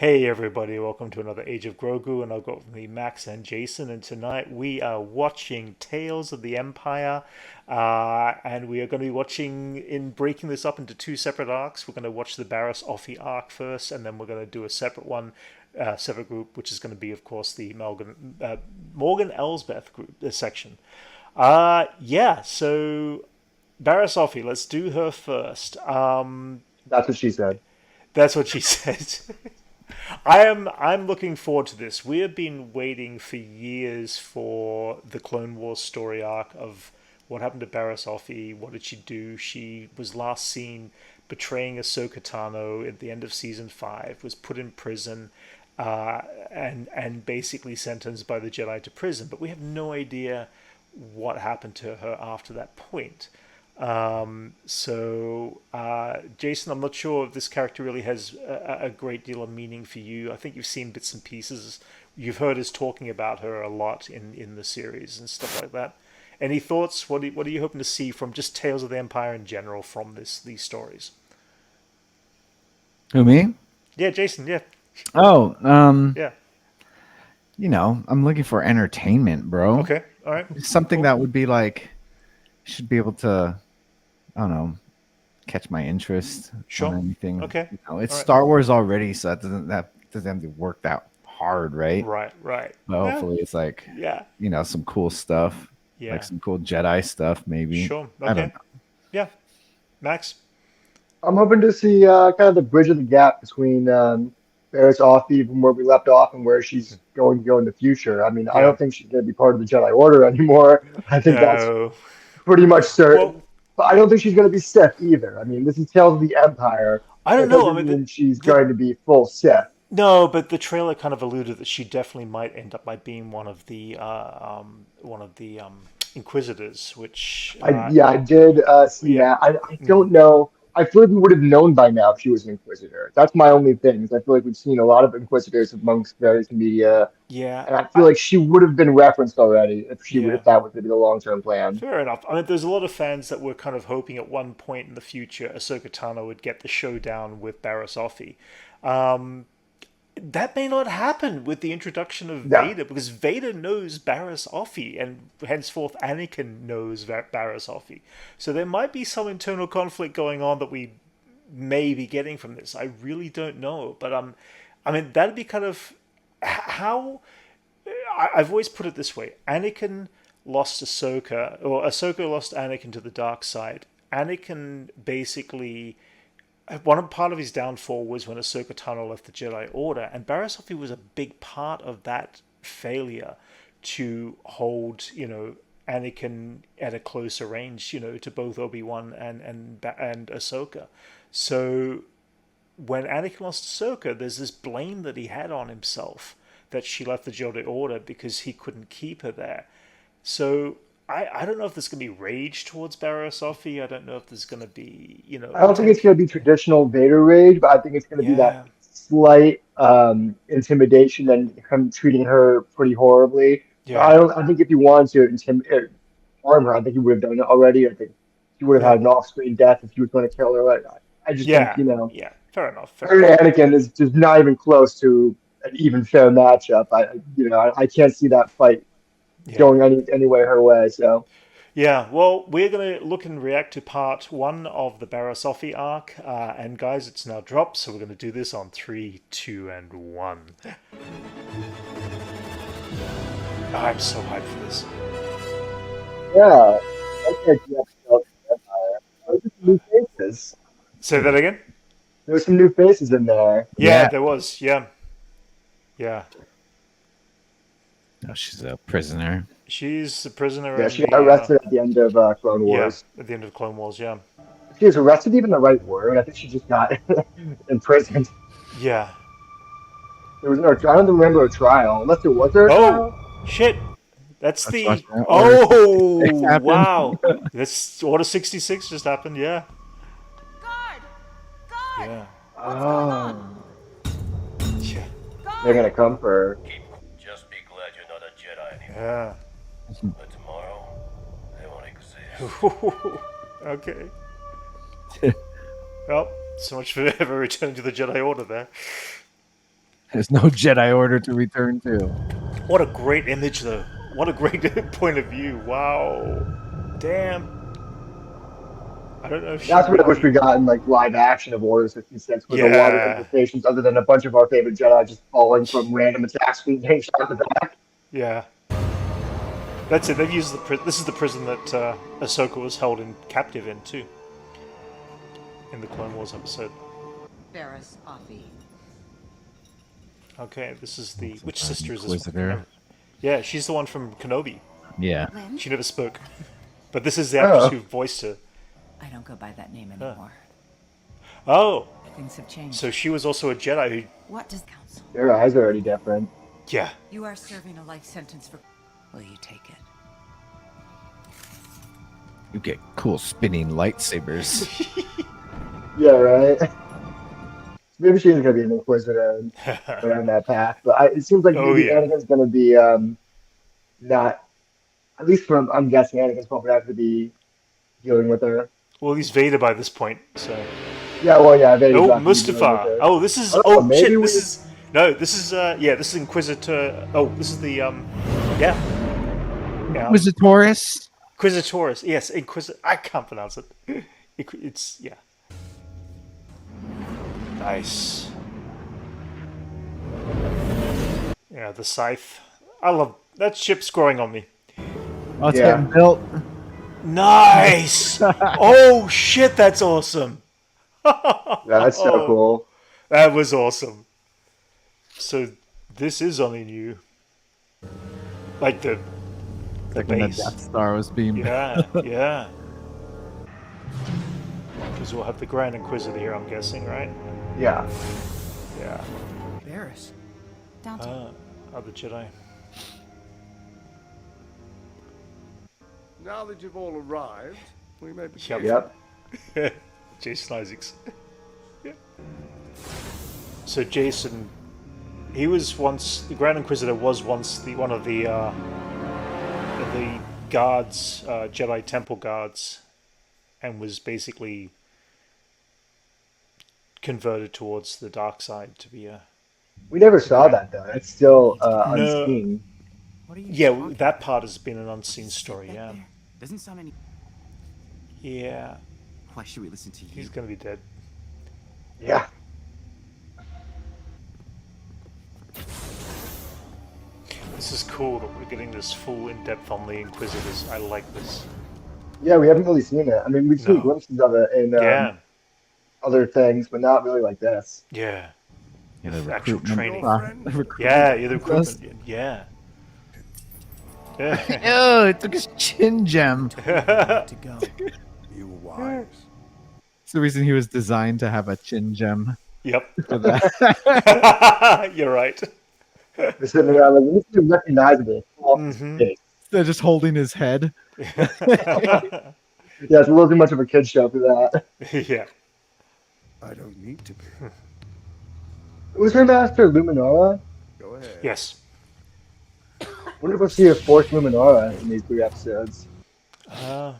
Hey everybody, welcome to another Age of Grogu, and I've got with me Max and Jason, and tonight we are watching Tales of the Empire, and we are going to be breaking this up into two separate arcs. We're going to watch the Barriss Offee arc first, and then we're going to do a separate one, separate group, which is going to be, of course, the Morgan Elsbeth group section. So Barriss Offee, let's do her first. That's what she said. That's what she said. I'm looking forward to this. We have been waiting for years for the Clone Wars story arc of what happened to Barriss Offee. What did she do? She was last seen betraying Ahsoka Tano at the end of season 5. Was put in prison, and basically sentenced by the Jedi to prison. But we have no idea what happened to her after that point. Jason, I'm not sure if this character really has a great deal of meaning for you. I think you've seen bits and pieces. You've heard us talking about her a lot in the series and stuff like that. Any thoughts? What are you hoping to see from just Tales of the Empire in general from these stories? Who, me? Yeah, Jason. Yeah, Oh, yeah. I'm looking for entertainment, bro. Okay. All right. Something Cool. that would be like should be able to, I don't know, catch my interest on Sure. anything. Okay. It's All right. Star Wars already, so that doesn't have to work that hard, right? Right. Right. But Yeah. hopefully it's like, Yeah. some cool stuff, like Yeah. some cool Jedi stuff, maybe. Sure. I don't Okay. Yeah. Max. I'm hoping to see kind of the bridge of the gap between Barriss Offee from where we left off and where she's going to go in the future. I mean, I Yeah. don't think she's going to be part of the Jedi Order anymore. I think that's No. pretty much certain. Well, But I don't think she's going to be Sith either. I mean, this is Tales of the Empire. I don't That know. I doesn't mean, mean she's the going to be full Sith. no, but the trailer kind of alluded that she definitely might end up by being one of the Inquisitors, which I did see yeah, that. I mm, don't know. I feel like we would have known by now if she was an Inquisitor. That's my only thing. Is I feel like we've seen a lot of Inquisitors amongst various media. yeah, And I feel like she would have been referenced already yeah. if that was going to be the long-term plan. Fair enough. I mean, there's a lot of fans that were kind of hoping at one point in the future Ahsoka Tano would get the showdown with Barriss Offee. Um, that may not happen with the introduction of Yeah. Vader because Vader knows Barriss Offee, and henceforth Anakin knows Barriss Offee. So there might be some internal conflict going on that we may be getting from this. I really don't know, but I mean that'd be kind of how I've always put it this way: Anakin lost Ahsoka, or Ahsoka lost Anakin to the dark side. Anakin basically one part of his downfall was when Ahsoka Tano left the Jedi Order, and Barriss Offee was a big part of that failure to hold, Anakin at a closer range, to both Obi-Wan and Ahsoka. So when Anakin lost Ahsoka, there's this blame that he had on himself that she left the Jedi Order because he couldn't keep her there. So I don't know if there's going to be rage towards Barriss Offee. I don't know if there's going to be, I don't think it's attention. going to be traditional Vader rage, but I think it's going to be that Yeah, slight intimidation and him treating her pretty horribly. But yeah, I think if you wanted to harm her, I think he would have done it already. I think she would have yeah, had an off-screen death if he was going to kill her. I just think, yeah, yeah. Fair enough. Fair her enough. and Anakin is just not even close to an even fair matchup. I can't see that fight Yeah, going anyway her way. So yeah. Well, we're going to look and react to part one of the Barriss Offee arc, and guys, it's now dropped, so we're going to do this on three, two, and one. I'm so hyped for this. yeah, okay, yeah, there's some new faces. Say that again. There's some new faces in there. Yeah, Yeah. there was. Yeah, yeah. No, she's a prisoner. She's a prisoner Yeah, in she got the arrested at the end of Clone yeah, Wars. at the end of Clone Wars. Yeah, If she was arrested, even the right word. I think she just got imprisoned. yeah. There was no. I don't remember a trial, unless there was there a Oh, trial. shit. That's Let's watch the. that. Order Oh, 66 happen. wow. That's Order 66 just happened. Yeah. Guard! Guard! Yeah. What's going on? Oh, Yeah. they're Guard! gonna come for her. Just be glad you're not a Jedi anymore. Yeah. But tomorrow, they won't exist. Okay. Well, so much for ever returning to the Jedi Order there. There's no Jedi Order to return to. What a great image, though. What a great point of view. Wow. Damn. I don't know if she That's what I wish we really... got in like live action of Order 66 with a lot of Yeah. implications other than a bunch of our favorite Jedi just falling from random attacks being getting shot in the back. Yeah. That's it. They've used this is the prison that Ahsoka was held in captive in, too. In the Clone Wars episode. Barris Offie. Okay, this is the... Which sister is this Inquisitor. one? Yeah, she's the one from Kenobi. Yeah. Lynn? She never spoke. But this is the actress Oh. who voiced her. I don't go by that name anymore. Oh, Things have changed. so she was also a Jedi who... What does counsel? Their eyes are already different. Yeah. You are serving a life sentence for. Will you take it? You get cool spinning lightsabers. Yeah, right. Maybe she's gonna be an Inquisitor and go down that path, but it seems like Oh, maybe yeah. Anakin's gonna be not. At least from I'm guessing Anakin's probably have to be dealing with her. Well, he's Vader by this point, so... Yeah, well, yeah. Vader's Oh, not gonna be dealing with Mustafar. her. Oh, this is... Oh, Oh, maybe shit, we- this is... No, this is, yeah, this is Inquisitor... Oh, this is the, yeah. Yeah. Inquisitoris. Inquisitoris. Yes, I can't pronounce it. It's... Yeah. Nice. Yeah, the scythe. I love... That ship's growing on me. Oh, it's Yeah. getting built. Nice! Oh, shit, that's awesome! That's so cool. That was awesome. So, this is only new. Like the Like when the base. Death Star was being Yeah, yeah. Because we'll have the Grand Inquisitor here, I'm guessing, right? Yeah. Yeah. Barris. Downtown. Other Jedi. Now that you've all arrived, we may begin. Yep. Yep. Jason Isaacs. Yeah. So Jason, he was once the Grand Inquisitor was once one of the guards, Jedi Temple guards, and was basically converted towards the dark side to be a... We never saw that though. It's still No. unseen. What are you Yeah, talking that part has been an unseen story, back yeah. there? Doesn't sound any. Yeah, Why should we listen to you? he's gonna be dead. Yeah. This is cool that we're getting this full in-depth on the Inquisitors. I like this. Yeah, we haven't really seen it. I mean, we've seen No. glimpses of it in Yeah, other things, but not really like this. yeah. Yeah, the Actual recruitment training. the recruitment Yeah, the process. recruitment. Yeah. Yeah. Oh, it took his chin gem. To go. You were wise. It's the reason he was designed to have a chin gem Yep. for that. You're right. They're sitting around like, this is recognizable. Mhm. They're just holding his head. Yeah, it's a little too much of a kid show for that. Yeah. I don't need to be. Was her master Luminara? Go ahead. Yes. Wonder if we'll see a fourth Luminara in these 3 episodes. I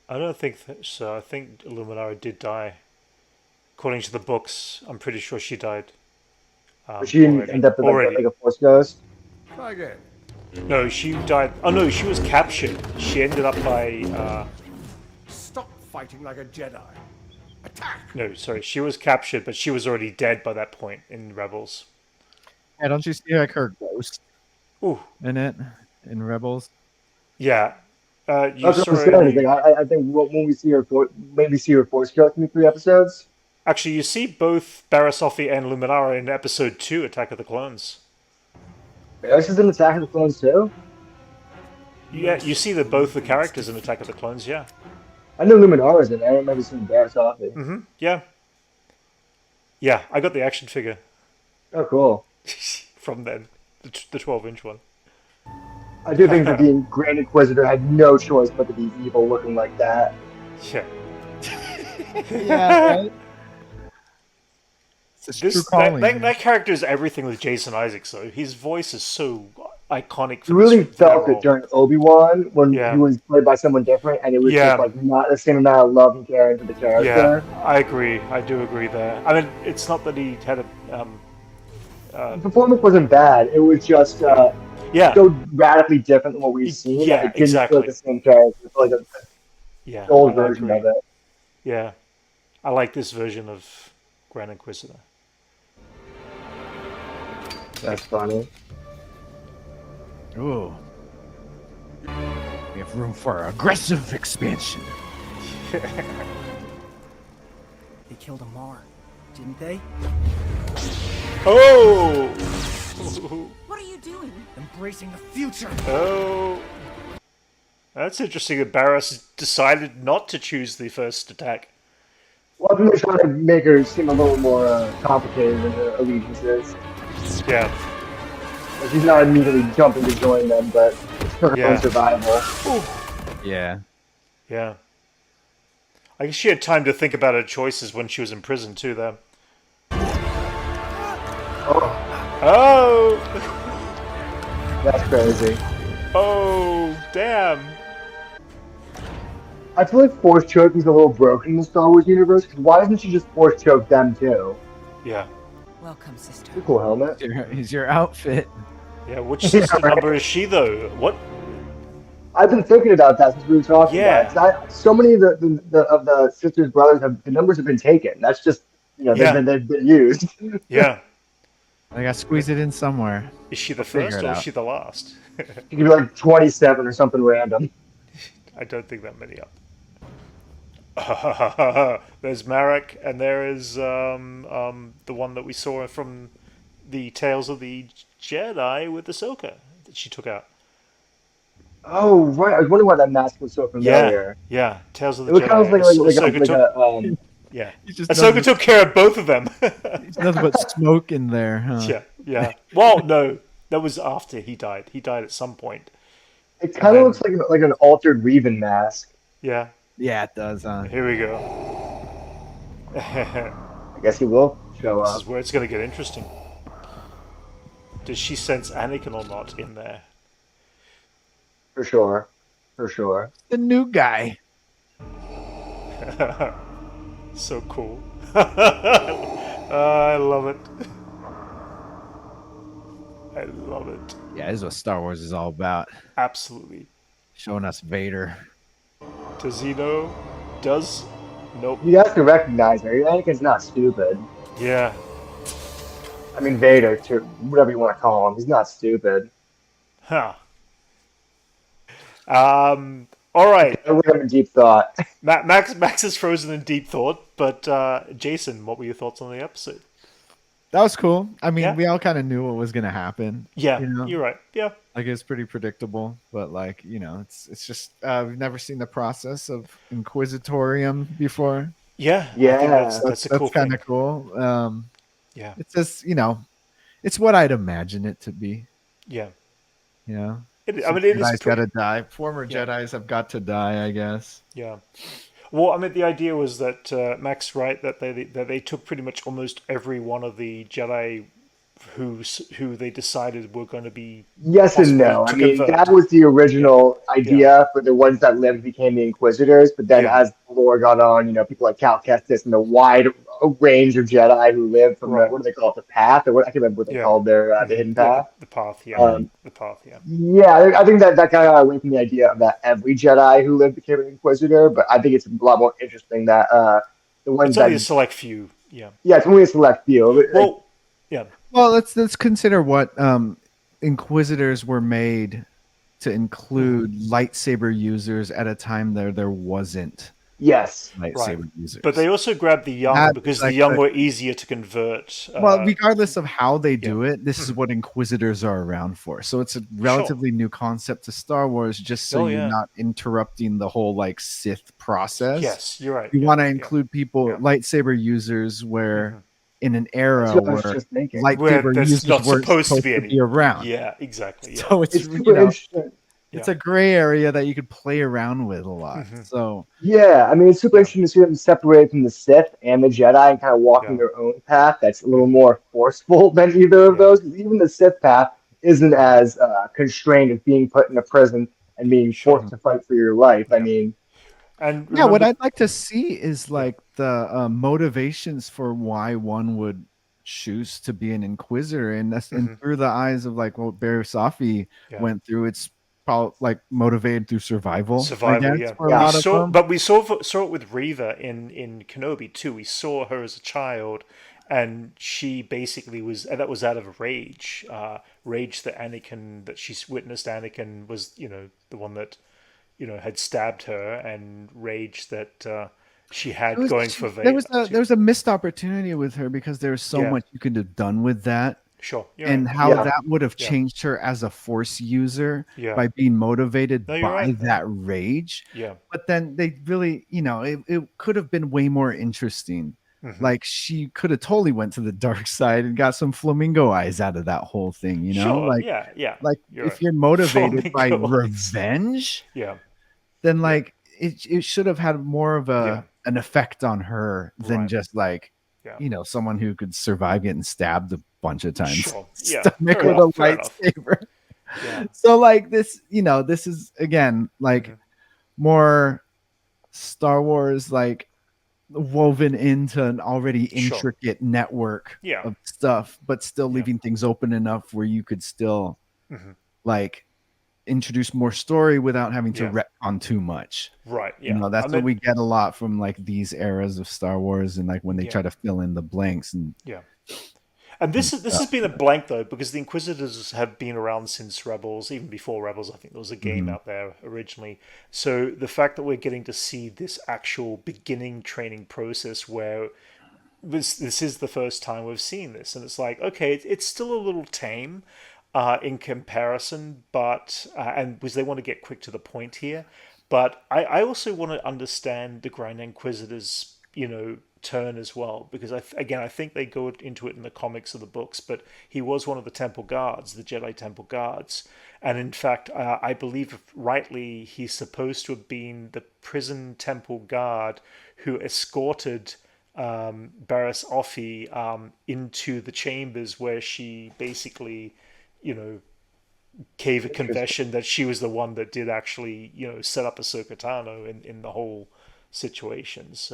don't think so. I think Illuminara did die. According to the books, I'm pretty sure she died. But she didn't end up as like a Force ghost. Try again. No, she died. Oh no, she was captured. She ended up by. Stop fighting like a Jedi. Attack! No, sorry, she was captured, but she was already dead by that point in Rebels. Yeah, don't you see like her ghost Ooh, in it in Rebels? yeah. You That's what saw I'm saying. it. I think when we see her, maybe see her Force ghost in the 3 episodes. Actually, you see both Barasofi and Luminara in Episode 2, Attack of the Clones. This is an Attack of the Clones too. Yeah, you see both the characters in Attack of the Clones. Yeah. I know Luminara's in it. I don't remember seeing Barris Offee. Mm-hmm. Yeah. Yeah, I got the action figure Oh, cool. from then, the 12-inch one. I do think that the Grand Inquisitor had no choice but to be evil looking like that. Yeah. Yeah, right? It's a true This calling. that character is everything with Jason Isaacs, though. His voice is so iconic. You really for that felt role. it during Obi-Wan when Yeah. he was played by someone different, and it was Yeah. just like not the same amount of love and care into the character. Yeah, I agree. I do agree there. I mean, it's not that he had a The performance wasn't bad. It was just Yeah, so radically different than what we've seen that yeah, it didn't feel like exactly. the same character. It felt like Yeah, the old I version agree. of it. Yeah, I like this version of Grand Inquisitor. That's funny. Ooh. We have room for aggressive expansion. They killed Amar, didn't they? Oh, What are you doing? Embracing the future. oh. That's interesting that Barris decided not to choose the first attack. Well, I think they're trying to make her seem a little more complicated in her allegiances. Yeah, So she's not immediately jumping to join them, but it's for her own yeah. survival. Yeah. Yeah. I guess she had time to think about her choices when she was in prison too, though. Oh, Oh! that's crazy. Oh, damn. I feel like force choking is a little broken in the Star Wars universe, because why doesn't she just force choke them too? Yeah. Welcome, sister. Pretty cool helmet. Here's your outfit. Yeah, which Yeah, sister right. number is she, though? What? I've been thinking about that since we were talking Yeah. about it. 'Cause so many of the sisters brothers have the numbers have been taken. That's just Yeah. they've been used. Yeah. I gotta squeeze it in somewhere. Is she the figure first it or is out. she the last? It could be like 27 or something random. I don't think that many up. There's Marek, and there is the one that we saw from the Tales of the Jedi with Ahsoka that she took out. Oh right, I was wondering why that mask was so Yeah, familiar. yeah. Tales of It the was kind of Jedi. Ahsoka like took. a Yeah, He's just Ahsoka took care of both of them. There's nothing but smoke in there, huh? Yeah, yeah. Well, no, that was after he died. He died at some point, it and kind of then looks like an altered Revan mask. yeah. Yeah, it does, huh? Here we go. I guess he will show This is up where it's going to get interesting. Does she sense Anakin or not in there? for sure, for sure. The new guy. So cool. I love it. I love it. Yeah, this is what Star Wars is all about. Absolutely. Showing us Vader. Does he know? Does? Nope. You guys can recognize her. Anakin's not stupid. Yeah. I mean Vader, too, whatever you want to call him. He's not stupid. Huh. All right. I look at him in deep thought. Max is frozen in deep thought, but Jason, what were your thoughts on the episode? That was cool. I mean, Yeah. we all kind of knew what was gonna happen. Yeah, You know? you're right. Yeah. Like it's pretty predictable, but like it's just we've never seen the process of Inquisitorium before. Yeah. I think Yeah. that's a cool kind thing. of cool. Yeah. It's just it's what I'd imagine it to be. Yeah. You know, I mean, it is Jedi's got to die. Former Yeah. Jedi's have got to die, I guess. Yeah. Well, I mean, the idea was that Max, right, that they took pretty much almost every one of the Jedi who they decided were going to be Yes and no. possible I to mean, convert. that was the original idea for the ones that lived became the Inquisitors. But then Yeah. as the lore got on, people like Cal Kestis and the wide range of Jedi who lived from Right. what do they call it, the Path, or what I can't remember what they Yeah. called their the Hidden Yeah, Path. the path. Yeah, Um, the path. Yeah. Yeah, I think that kind of got away from the idea of that every Jedi who lived became an Inquisitor. But I think it's a lot more interesting that the ones It's only a that select few. Yeah. yeah, it's only a select few. Like, Well, yeah. Well, let's consider what Inquisitors were made to include lightsaber users at a time there wasn't yes. lightsaber users. But they also grabbed the young That- because like the young the- were easier to convert. Well, regardless of how they do it, this is what Inquisitors are around for. So it's a relatively new concept to Star Wars, just so Oh, you're yeah. not interrupting the whole like Sith process. Yes, you're right. You yeah, want to yeah. include people, Yeah. lightsaber users, where Mhm. in an era That's what I was where just thinking. Where lightsaber there's users not weren't supposed to be any. around. Yeah, exactly. Yeah. So it's It's super interesting. it's a gray area that you could play around with a lot. Mhm. So Yeah, I mean, it's super Yeah. interesting to see them separated from the Sith and the Jedi and kind of walking Yeah. their own path that's a little more forceful than either of Yeah. those. 'Cause even the Sith path isn't as constrained as being put in a prison and being Sure. forced to fight for your life. I Yeah. mean, And yeah, what remember- I'd like to see is like the motivations for why one would choose to be an inquisitor, and that's Mm-hmm. and through the eyes of like what Barry Safi Yeah. went through. It's probably like motivated through survival. Survival, I guess, yeah. for a Yeah. lot of them. But we saw it with Reva in Kenobi too. We saw her as a child, and she basically was, and that was out of rage, rage that she witnessed Anakin was, the one that, had stabbed her, and rage that she had going for There Vader. there was a missed opportunity with her because there was so Yeah. much you could have done with that, Sure, you're and right. how Yeah. that would have Yeah. changed her as a Force user Yeah. by being motivated No, you're by right. that rage. Yeah. But then they really, it could have been way more interesting. Mm-hmm. Like she could have totally went to the dark side and got some flamingo eyes out of that whole thing, Sure, Like, yeah. like You're if right. you're motivated by Flamingo eyes. revenge, Yeah. then like it should have had more of an effect on her than Right. just like Yeah. someone who could survive getting stabbed a bunch of times. Sure. Yeah. Stomach Fair with enough, a fair enough. lightsaber. Yeah. So like this, this is again like Mhm. more Star Wars like woven into an already Sure. intricate network Yeah. of stuff, but still Yeah. leaving things open enough where you could still Mhm. like introduce more story without having to Yeah. retcon too much. Right. Yeah. That's I what mean, we get a lot from like these eras of Star Wars, and like when they Yeah. try to fill in the blanks. And Yeah. And this has been a blank though, because the Inquisitors have been around since Rebels, even before Rebels. I think there was a game out there originally. So the fact that we're getting to see this actual beginning training process, where this is the first time we've seen this, and it's like, okay, it's still a little tame in comparison, but and because they want to get quick to the point here, but I also want to understand the Grand Inquisitor's turn as well, because I think they go into it in the comics or the books, but he was one of the Temple Guards, the Jedi Temple Guards, and in fact I believe, if rightly, he's supposed to have been the prison Temple Guard who escorted Barriss Offee into the chambers, where she basically gave a confession that she was the one that did actually set up Ahsoka Tano in the whole situations.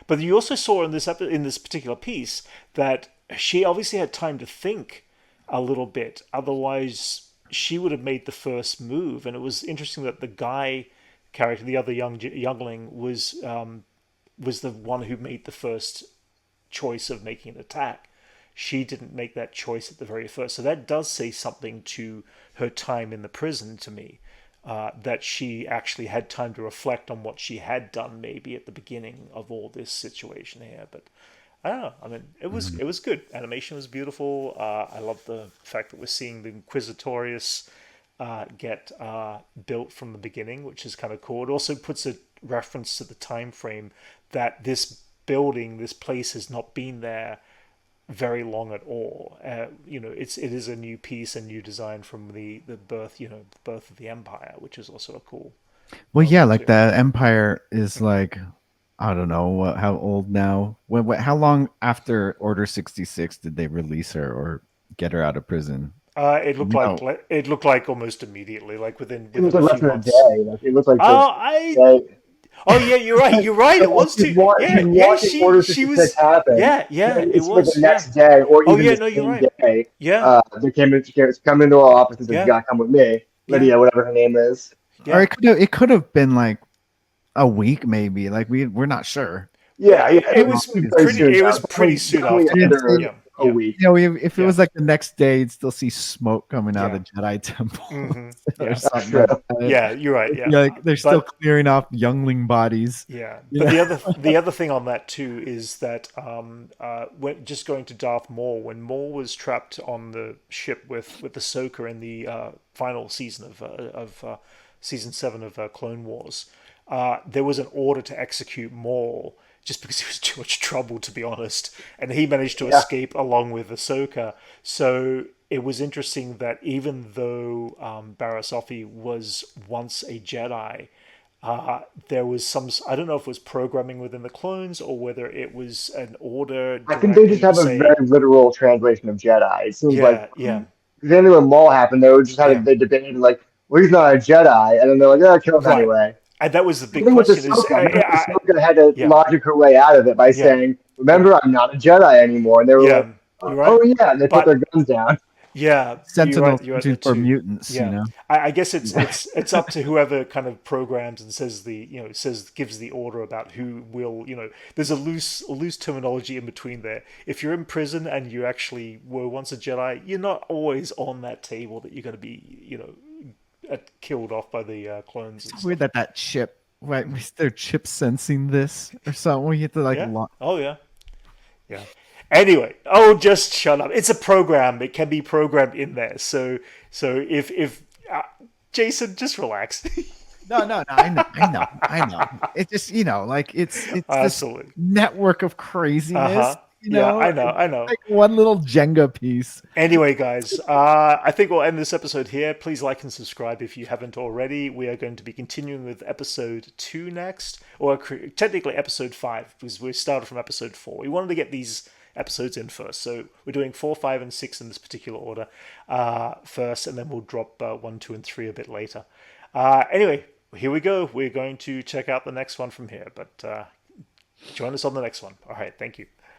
But you also saw in this particular piece that she obviously had time to think a little bit. Otherwise, she would have made the first move. And it was interesting that the guy character, the other youngling, was the one who made the first choice of making an attack. She didn't make that choice at the very first. So that does say something to her time in the prison to me. That she actually had time to reflect on what she had done maybe at the beginning of all this situation here. But I don't know. I mean, it was good. Animation was beautiful. I love the fact that we're seeing the Inquisitorius get built from the beginning, which is kind of cool. It also puts a reference to the time frame that this building, this place, has not been there very long at all. It is a new piece, a new design from the birth, birth of the Empire, which is also a cool. well, yeah, like too. the Empire is like, I don't know how old now. How long after Order 66 did they release her or get her out of prison? It looked No. like almost immediately, like within It was a like less few than a months. day. Like it looked like Oh, oh yeah, you're right. You're right. It was she's too. she's Yeah, watching Order she 66 was. happen. Yeah, And it it's like was. the next day, or Oh even yeah, the no, you're same right. day. Yeah, They come into our office and said, Yeah. "You gotta come with me, Lydia, Yeah. whatever her name is." yeah. Or it could have been like a week, maybe. Like we're not sure. Yeah, It was pretty. It was pretty soon Definitely after. under Yeah, a week. If it was like the next day, you'd still see smoke coming out of the Jedi Temple Mhm. or Yeah. something. True. Like that. Yeah, you're right. Yeah, Like they're still But- clearing off youngling bodies. Yeah, You but know? the other thing on that too is that when just going to Darth Maul, when Maul was trapped on the ship with Ahsoka in the final season of season 7 of Clone Wars, there was an order to execute Maul just because he was too much trouble, to be honest, and he managed to escape along with Ahsoka. So it was interesting that even though Barriss Offee was once a Jedi, there was some, I don't know if it was programming within the clones or whether it was an order. I think they just have a directly very literal translation of Jedi. It seems like yeah, then when Maul happened, they were just Yeah. they debated like, well, he's not a Jedi, and then they're like, yeah, kill him Right. anyway. And that was the big Even with question. Ahsoka, Ahsoka had to Yeah. logic her way out of it by saying, "Remember, I'm not a Jedi anymore." And they were Yeah. like, You're right. Oh yeah, they put But their guns down. yeah, you're Sentinels right. You're right hunting there for too. mutants, you Yeah, know. I guess it's up to whoever kind of programs and says gives the order about who will, There's a loose terminology in between there. If you're in prison and you actually were once a Jedi, you're not always on that table that you're going to be, killed off by the clones and It's weird stuff. that chip, right? Was their chip sensing this or something? We have to like Yeah. lock. Oh yeah. Yeah. Anyway, oh, just shut up. It's a program. It can be programmed in there. So if Jason, just relax. No. I know. It just like it's this Absolutely. network of Uh craziness. huh. Yeah, I know. It's I know. like one little Jenga piece. Anyway, guys, I think we'll end this episode here. Please like and subscribe if you haven't already. We are going to be continuing with episode 2 next, or technically episode 5, because we started from episode 4. We wanted to get these episodes in first, so we're doing 4, 5, and 6 in this particular order first, and then we'll drop 1, 2, and 3 a bit later. Anyway, here we go. We're going to check out the next one from here, but join us on the next one. All right, thank you.